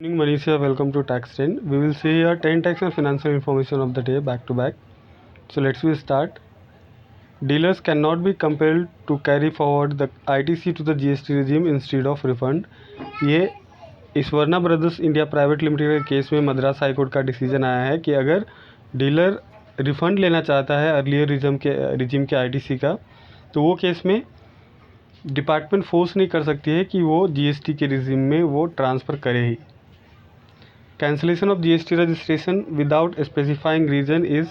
Morning Manisha, welcome to Tax 10. We will see here 10 tax and financial information of the day back to back. So let's start. Dealers cannot be compelled to carry forward the ITC to the GST regime instead of refund. ये ईश्वरना brothers India private limited के case में Madras high court का decision आया है कि अगर dealer refund लेना चाहता है अर्लियर रिजीम के आईटीसी का, तो वो केस में डिपार्टमेंट फोर्स नहीं कर सकती है कि वो जीएसटी के रिजीम में वो ट्रांसफ़र करे ही. Cancellation of GST registration without specifying reason is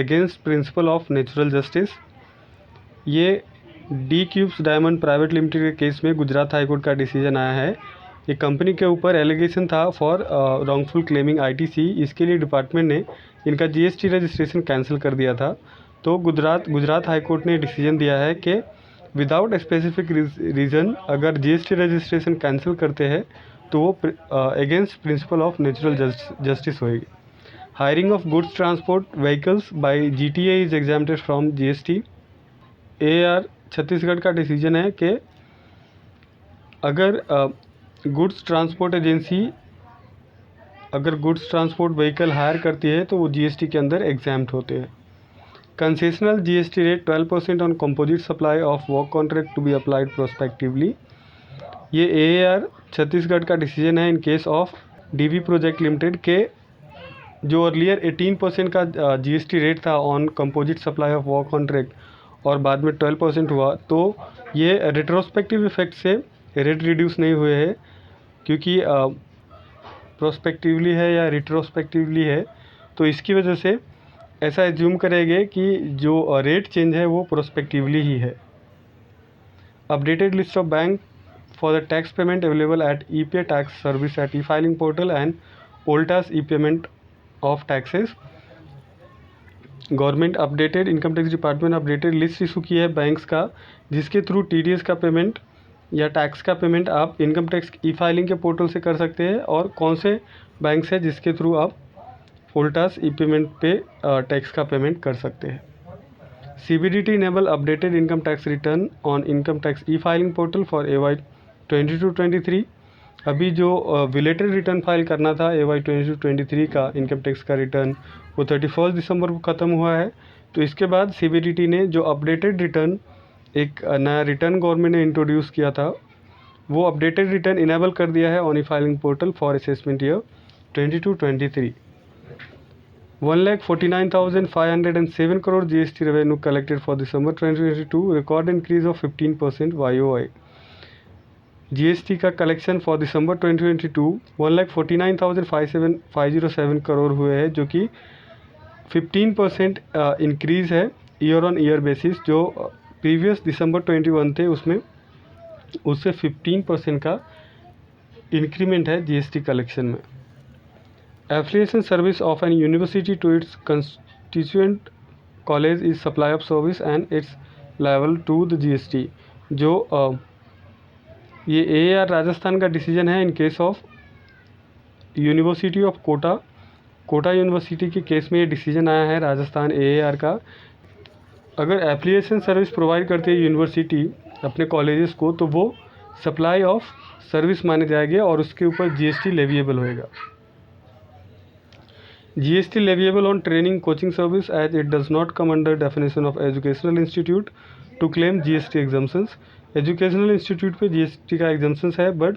against principle of natural justice. ये D cubes diamond private limited के केस में गुजरात हाई कोर्ट का डिसीजन आया है. ये कंपनी के ऊपर एलिगेशन था फॉर रॉन्गफुल क्लेमिंग आईटीसी. इसके लिए डिपार्टमेंट ने इनका जीएसटी रजिस्ट्रेशन कैंसिल कर दिया था. तो गुजरात हाई कोर्ट ने डिसीजन दिया है कि विदाउट स्पेसिफिक रीज़न अगर जीएसटी रजिस्ट्रेशन कैंसिल करते हैं तो वो against principle of natural justice होएगी. Hiring of goods transport vehicles by GTA is exempted from GST. AR Chhattisgarh का डिसीजन है कि अगर गुड्स ट्रांसपोर्ट एजेंसी अगर गुड्स ट्रांसपोर्ट व्हीकल हायर करती है तो वो जीएसटी के अंदर एग्जाम्प्ट होते हैं. Concessional GST rate 12% on composite supply of work contract to be applied prospectively. ये एआर छत्तीसगढ़ का डिसीजन है in case of DV project limited के जो अर्लियर 18% का जीएसटी रेट था on composite supply of work contract और बाद में 12% हुआ. तो ये रेट्रोस्पेक्टिव इफेक्ट से रेट रिड्यूस नहीं हुए हैं क्योंकि प्रोस्पेक्टिवली है या रिट्रोस्पेक्टिवली है. तो इसकी वजह से ऐसा एज्यूम करेंगे कि जो रेट चेंज है वो प्रोस्पेक्टिवली ही है. Updated list of bank for the tax payment available at ePay tax service at e-filing portal and OLTAS e-payment of taxes. Government updated income tax department updated list issue की है banks का जिसके through TDS का payment या tax का payment आप income tax e filing के portal से कर सकते हैं और कौन से बैंक्स है जिसके थ्रू आप OLTAS ई पेमेंट पे टैक्स का पेमेंट कर सकते हैं. CBDT enable updated income tax return on income tax e-filing portal for AY 22-23. अभी जो विलेटेड रिटर्न फाइल करना था AY 22-23 का इनकम टैक्स का रिटर्न वो 31 दिसंबर को ख़त्म हुआ है. तो इसके बाद CBDT ने जो अपडेटेड रिटर्न एक नया रिटर्न गवर्नमेंट ने इंट्रोड्यूस किया था वो अपडेटेड रिटर्न इनेबल कर दिया है on E filing portal for assessment year 22-23. 1,49,507 crore GST revenue collected for December 2022, record increase of 15% YOY. GST का कलेक्शन फॉर दिसंबर 2022 1,49,507 करोड़ हुए हैं जो कि 15% इंक्रीज़ है ईयर ऑन ईयर बेसिस. जो प्रीवियस दिसंबर 21 थे उसमें उससे 15% का इंक्रीमेंट है जीएसटी कलेक्शन में. Affiliation service of an university to its constituent college is supply of service and its liable to the GST. जो ये AAR राजस्थान का डिसीजन है in case of university of Kota university के केस में ये decision आया है राजस्थान AAR का. अगर एप्लीकेशन सर्विस प्रोवाइड करती है यूनिवर्सिटी अपने कॉलेजेस को तो वो सप्लाई ऑफ सर्विस माने जाएगी और उसके ऊपर GST लेविएबल होएगा. GST leviable on training coaching service as it does not come under definition of educational institute to claim GST exemptions. Educational institute पे GST का एग्जाम्पन्स है बट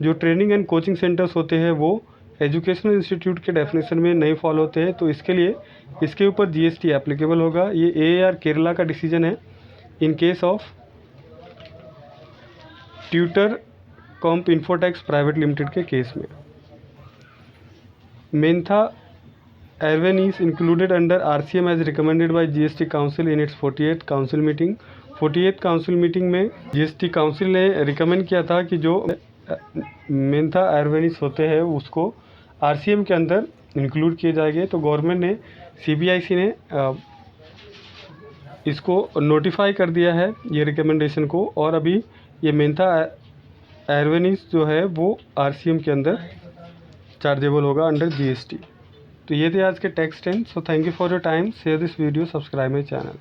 जो ट्रेनिंग एंड कोचिंग सेंटर्स होते हैं वो educational institute के definition में नहीं फॉलो होते हैं. तो इसके लिए इसके ऊपर GST एप्लीकेबल होगा. ये AAR केरला का डिसीजन है in case of Tutor Comp Infotechs private limited के केस में. मेंथा Airven is included under RCM as recommended by GST Council in its 48th Council meeting. 48th Council meeting में GST Council ने recommend किया था कि जो मेंथा एयरवेनिस होते हैं उसको RCM के अंदर इंक्लूड किए जाएंगे. तो गवर्नमेंट ने CBIC ने इसको नोटिफाई कर दिया है ये रिकमेंडेशन को और अभी ये मेंथा एयरवेनिस जो है वो RCM के अंदर चार्जेबल होगा अंडर GST. तो ये थे आज के text 10. So thank you for your time. Share this video, subscribe my channel.